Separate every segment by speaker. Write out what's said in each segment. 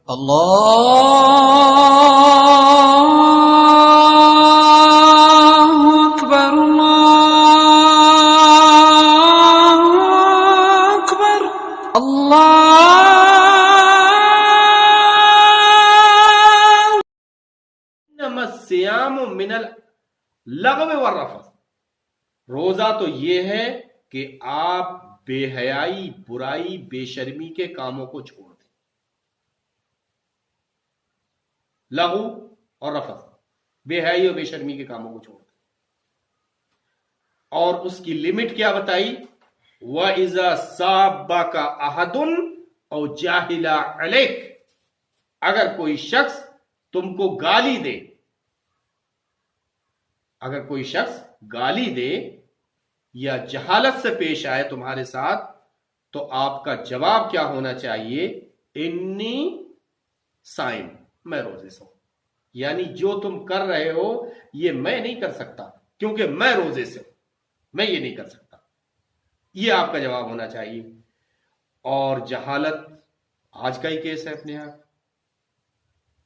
Speaker 1: اللہ اکبر اللہ اکبر اللہ.
Speaker 2: انما الصیام من اللغو والرفث، روزہ تو یہ ہے کہ آپ بے حیائی، برائی، بے شرمی کے کاموں کو چھوڑ دیں. لغو اور رفث، بے حیائی اور بے شرمی کے کاموں کو چھوڑ دیں. اور اس کی لمٹ کیا بتائی؟ وَإِذَا صَابَّكَ أَحَدٌ أَوْ جَاهِلَ عَلَيْكَ، اگر کوئی شخص تم کو گالی دے، اگر کوئی شخص گالی دے یا جہالت سے پیش آئے تمہارے ساتھ، تو آپ کا جواب کیا ہونا چاہیے؟ انی صائم، میں روزے سے ہوں. یعنی جو تم کر رہے ہو یہ میں نہیں کر سکتا کیونکہ میں روزے سے ہوں، میں یہ نہیں کر سکتا. یہ آپ کا جواب ہونا چاہیے. اور جہالت آج کا ہی کیس ہے اپنے یہاں،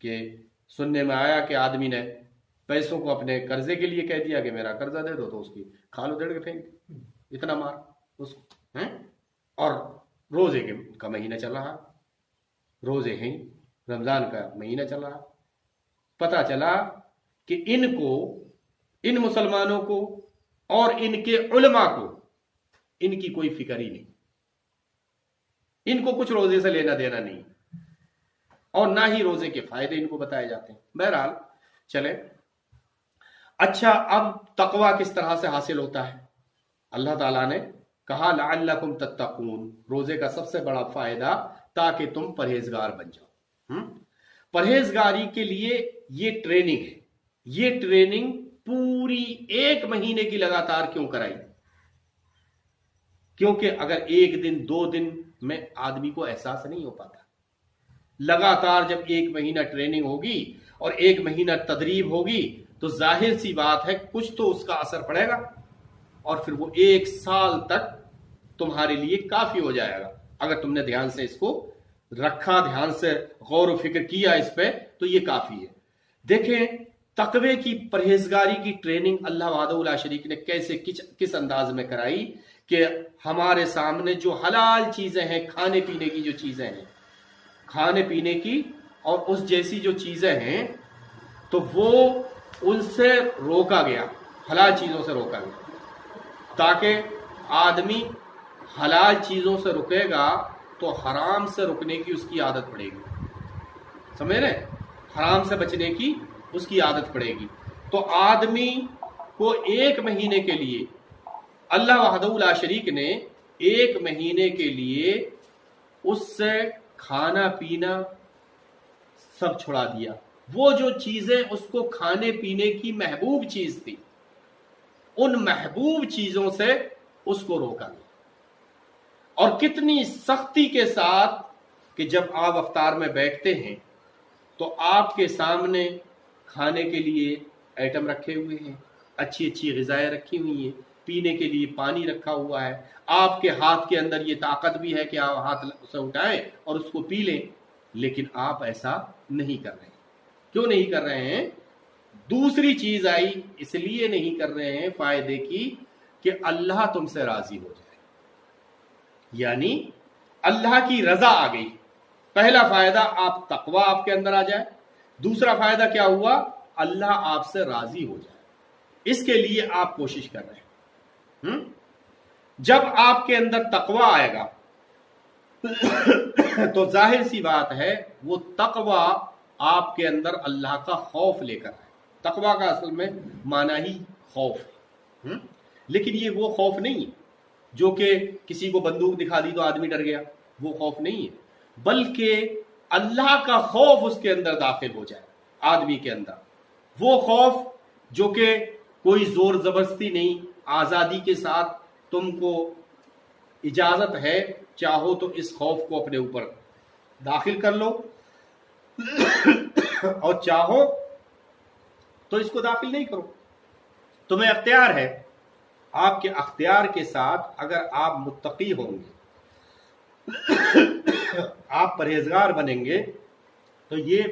Speaker 2: کہ سننے میں آیا کہ آدمی نے پیسوں کو اپنے قرضے کے لیے کہہ دیا کہ میرا قرضہ دے دو، تو اس کی کھال ادھیڑ کے پھینک دی، اتنا مار اس کو. اور روزے کا مہینہ چل رہا، روزے ہیں، رمضان کا مہینہ چل رہا. پتہ چلا کہ ان مسلمانوں کو اور ان کے علماء کو ان کی کوئی فکر ہی نہیں، ان کو کچھ روزے سے لینا دینا نہیں، اور نہ ہی روزے کے فائدے ان کو بتائے جاتے ہیں. بہرحال چلے. اچھا، اب تقوی کس طرح سے حاصل ہوتا ہے؟ اللہ تعالیٰ نے کہا لعلکم تتقون، روزے کا سب سے بڑا فائدہ تاکہ تم پرہیزگار بن جاؤ. پرہیزگاری کے لیے یہ ٹریننگ ہے. یہ ٹریننگ پوری 1 مہینے کی لگاتار کیوں کرائی؟ کیونکہ اگر 1 دن 2 دن میں آدمی کو احساس نہیں ہو پاتا. لگاتار جب 1 مہینہ ٹریننگ ہوگی اور 1 مہینہ تدریب ہوگی تو ظاہر سی بات ہے کچھ تو اس کا اثر پڑے گا، اور پھر وہ 1 سال تک تمہارے لیے کافی ہو جائے گا. اگر تم نے دھیان سے اس کو رکھا، دھیان سے غور و فکر کیا اس پہ، تو یہ کافی ہے. دیکھیں تقوی کی، پرہیزگاری کی ٹریننگ اللہ وحدہ لا شریک نے کیسے، کس انداز میں کرائی کہ ہمارے سامنے جو حلال چیزیں ہیں، کھانے پینے کی جو چیزیں ہیں، کھانے پینے کی اور اس جیسی جو چیزیں ہیں، تو وہ ان سے روکا گیا، حلال چیزوں سے روکا گیا، تاکہ آدمی حلال چیزوں سے رکے گا تو حرام سے رکنے کی اس کی عادت پڑے گی. سمجھ رہے؟ حرام سے بچنے کی اس کی عادت پڑے گی. تو آدمی کو 1 مہینے کے لیے اللہ وحدہ لا شریک نے 1 مہینے کے لیے اس سے کھانا پینا سب چھڑا دیا. وہ جو چیزیں اس کو کھانے پینے کی محبوب چیز تھی، ان محبوب چیزوں سے اس کو روکا گیا. اور کتنی سختی کے ساتھ کہ جب آپ افطار میں بیٹھتے ہیں تو آپ کے سامنے کھانے کے لیے آئٹم رکھے ہوئے ہیں، اچھی اچھی غذائیں رکھی ہوئی ہیں، پینے کے لیے پانی رکھا ہوا ہے، آپ کے ہاتھ کے اندر یہ طاقت بھی ہے کہ آپ ہاتھ سے اٹھائیں اور اس کو پی لیں. لیکن آپ ایسا نہیں کر رہے ہیں. کیوں نہیں کر رہے ہیں؟ دوسری چیز آئی، اس لیے نہیں کر رہے ہیں فائدے کی کہ اللہ تم سے راضی ہو جائے، یعنی اللہ کی رضا آ گئی. پہلا فائدہ تقوی آپ کے اندر آ جائے. دوسرا فائدہ کیا ہوا؟ اللہ آپ سے راضی ہو جائے. اس کے لیے آپ کوشش کر رہے ہیں. جب آپ کے اندر تقوی آئے گا تو ظاہر سی بات ہے وہ تقوی آپ کے اندر اللہ کا خوف لے کر آئے. تقوی کا اصل میں معنی ہی خوف ہے. لیکن یہ وہ خوف نہیں ہے جو کہ کسی کو بندوق دکھا دی تو آدمی ڈر گیا، وہ خوف نہیں ہے، بلکہ اللہ کا خوف اس کے اندر داخل ہو جائے آدمی کے اندر. وہ خوف جو کہ کوئی زور زبردستی نہیں، آزادی کے ساتھ تم کو اجازت ہے، چاہو تو اس خوف کو اپنے اوپر داخل کر لو اور چاہو تو اس کو داخل نہیں کرو. تمہیں اختیار ہے. آپ کے اختیار کے ساتھ اگر آپ متقی ہوں گے، آپ پرہیزگار بنیں گے، تو یہ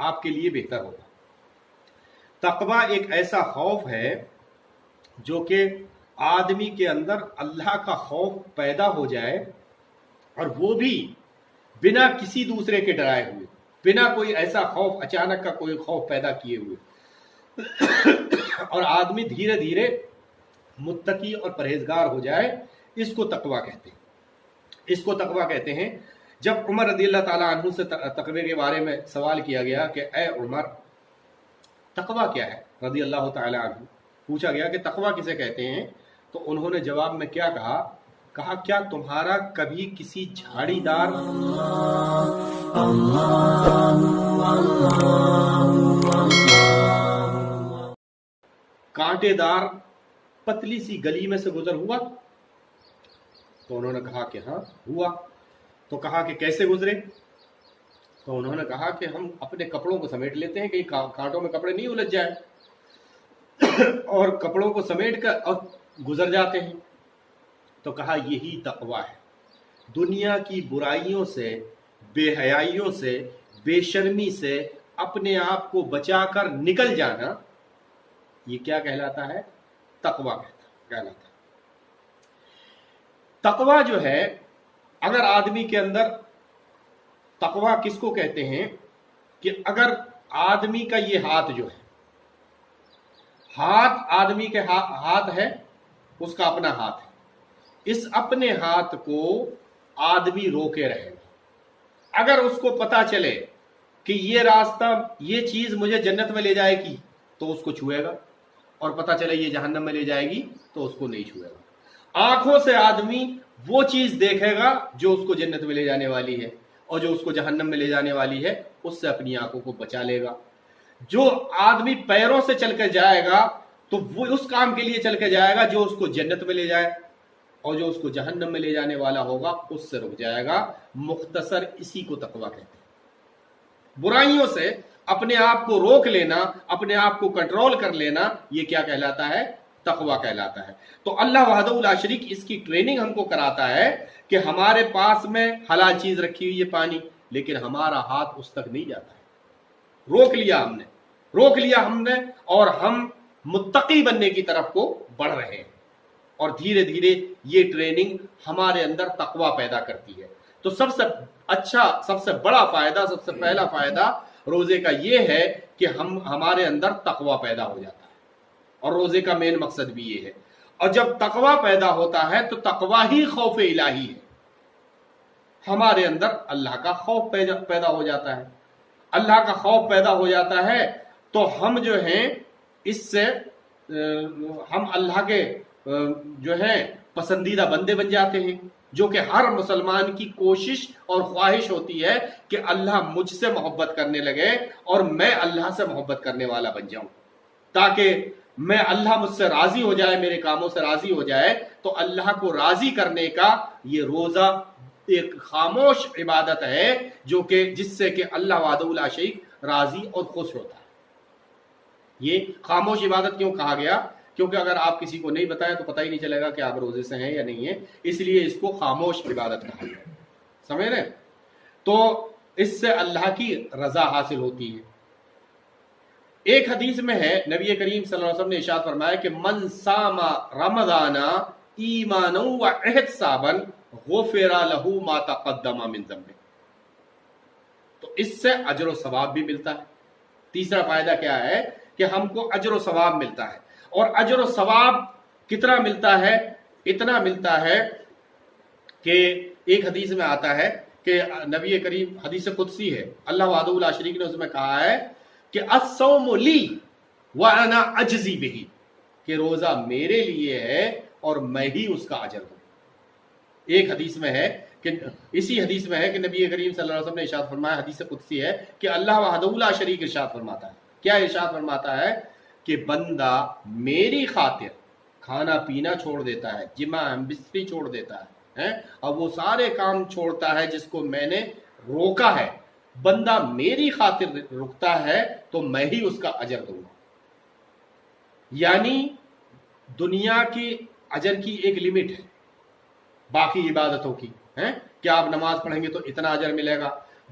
Speaker 2: آپ کے لیے بہتر ہوگا۔ تقوی ایک ایسا خوف ہے جو کہ آدمی کے اندر اللہ کا خوف پیدا ہو جائے، اور وہ بھی بنا کسی دوسرے کے ڈرائے ہوئے، بنا کوئی ایسا خوف، اچانک کا کوئی خوف پیدا کیے ہوئے، اور آدمی دھیرے دھیرے متقی اور پرہیزگار ہو جائے، اس کو تقوی کہتے ہیں۔ اس کو تقوی کہتے ہیں۔ جب عمر رضی اللہ تعالیٰ عنہ سے تقوی کے بارے میں سوال کیا گیا کہ اے عمر تقوی کیا ہے، رضی اللہ تعالیٰ عنہ پوچھا گیا کہ تقوی کسے کہتے ہیں، تو انہوں نے جواب میں کیا کہا کیا تمہارا کبھی کسی جھاڑی دار کانٹے دار پتلی سی گلی میں سے گزر ہوا؟ تو انہوں نے کہا کہ ہاں ہوا۔ تو کہا کہ کیسے گزرے؟ تو انہوں نے کہا کہ ہم اپنے کپڑوں کو سمیٹ لیتے ہیں، کہیں کانٹوں میں کپڑے نہیں الجھ جائے، اور کپڑوں کو سمیٹ کر اور گزر جاتے ہیں۔ تو کہا یہی تقوی ہے، دنیا کی برائیوں سے، بے حیائیوں سے، بے شرمی سے اپنے آپ کو بچا کر نکل جانا، یہ کیا کہلاتا ہے؟ تقوی کہلاتا ہے۔ تقوی جو ہے، اگر آدمی کے اندر، تقوی کس کو کہتے ہیں کہ اگر آدمی کا یہ ہاتھ جو ہے، ہاتھ آدمی کے ہاتھ ہے، اس کا اپنا ہاتھ ہے، اس اپنے ہاتھ کو آدمی روکے رہے گا۔ اگر اس کو پتا چلے کہ یہ راستہ، یہ چیز مجھے جنت میں لے جائے گی تو اس کو چھوئے گا، اور پتا چلے یہ جہنم میں لے جائے گی تو اس کو نہیں چھوئے گا۔ آنکھوں سے آدمی وہ چیز دیکھے گا جو اس کو جنت میں لے جانے والی ہے، اور جو اس کو جہنم میں لے جانے والی ہے اس سے اپنی آنکھوں کو بچا لے گا۔ جو آدمی پیروں سے چل کر جائے گا تو وہ اس کام کے لیے چل کے جائے گا جو اس کو جنت میں لے جائے، اور جو اس کو جہنم میں لے جانے والا ہوگا اس سے رک جائے گا۔ مختصر اسی کو تقوی کہتے ہیں۔ برائیوں سے اپنے آپ کو روک لینا، اپنے آپ کو کنٹرول کر لینا، یہ کیا کہلاتا ہے؟ تقوی کہلاتا ہے۔ تو اللہ وحدہ لا شریک اس کی ٹریننگ ہم کو کراتا ہے کہ ہمارے پاس میں حلال چیز رکھی ہوئی ہے، پانی، لیکن ہمارا ہاتھ اس تک نہیں جاتا ہے، روک لیا ہم نے، اور ہم متقی بننے کی طرف کو بڑھ رہے ہیں، اور دھیرے دھیرے یہ ٹریننگ ہمارے اندر تقوی پیدا کرتی ہے۔ تو سب سے اچھا، سب سے بڑا فائدہ، سب سے پہلا فائدہ روزے کا یہ ہے کہ ہمارے اندر تقوی پیدا ہو جاتا ہے، اور روزے کا مین مقصد بھی یہ ہے۔ اور جب تقوی پیدا ہوتا ہے تو تقوی ہی خوف الہی ہے، ہمارے اندر اللہ کا خوف پیدا ہو جاتا ہے۔ اللہ کا خوف پیدا ہو جاتا ہے تو ہم جو ہیں اس سے ہم اللہ کے جو ہیں پسندیدہ بندے بن جاتے ہیں، جو کہ ہر مسلمان کی کوشش اور خواہش ہوتی ہے کہ اللہ مجھ سے محبت کرنے لگے اور میں اللہ سے محبت کرنے والا بن جاؤں، تاکہ میں اللہ مجھ سے راضی ہو جائے، میرے کاموں سے راضی ہو جائے۔ تو اللہ کو راضی کرنے کا یہ روزہ ایک خاموش عبادت ہے، جو کہ جس سے کہ اللہ وحدہ لا شریک راضی اور خوش ہوتا ہے۔ یہ خاموش عبادت کیوں کہا گیا؟ کیونکہ اگر آپ کسی کو نہیں بتائیں تو پتہ ہی نہیں چلے گا کہ آپ روزے سے ہیں یا نہیں ہیں، اس لیے اس کو خاموش عبادت کہا گیا، سمجھ رہے؟ تو اس سے اللہ کی رضا حاصل ہوتی ہے۔ ایک حدیث میں ہے، نبی کریم صلی اللہ علیہ وسلم نے ارشاد فرمایا کہ من صام رمضان ایمانا واحتسابا غفر له ما تقدم من ذنبه، تو اس سے اجر و ثواب بھی ملتا ہے۔ تیسرا فائدہ کیا ہے کہ ہم کو اجر و ثواب ملتا ہے، اور اجر و ثواب کتنا ملتا ہے؟ اتنا ملتا ہے کہ ایک حدیث میں آتا ہے کہ نبی کریم، حدیث قدسی ہے، اللہ وحدہ لا شریک نے اس میں کہا ہے کہ الصوم لی وانا اجزی بہ، کہ روزہ میرے لیے ہے اور میں ہی اس کا اجر دوں۔ ایک حدیث میں ہے کہ اسی حدیث میں ہے کہ نبی کریم صلی اللہ علیہ وسلم نے ارشاد فرمایا، حدیث قدسی ہے کہ اللہ وحدہ لا شریک ارشاد فرماتا ہے، کیا ارشاد فرماتا ہے کہ بندہ میری خاطر کھانا پینا چھوڑ دیتا ہے، جمع بستری چھوڑ دیتا ہے، اور وہ سارے کام چھوڑتا ہے جس کو میں نے روکا ہے، بندہ میری خاطر رکتا ہے تو میں ہی اس کا اجر دوں گا۔ یعنی دنیا کی اجر کی ایک لمٹ ہے باقی عبادتوں کی، کہ آپ نماز پڑھیں گے تو اتنا اجر ملے گا،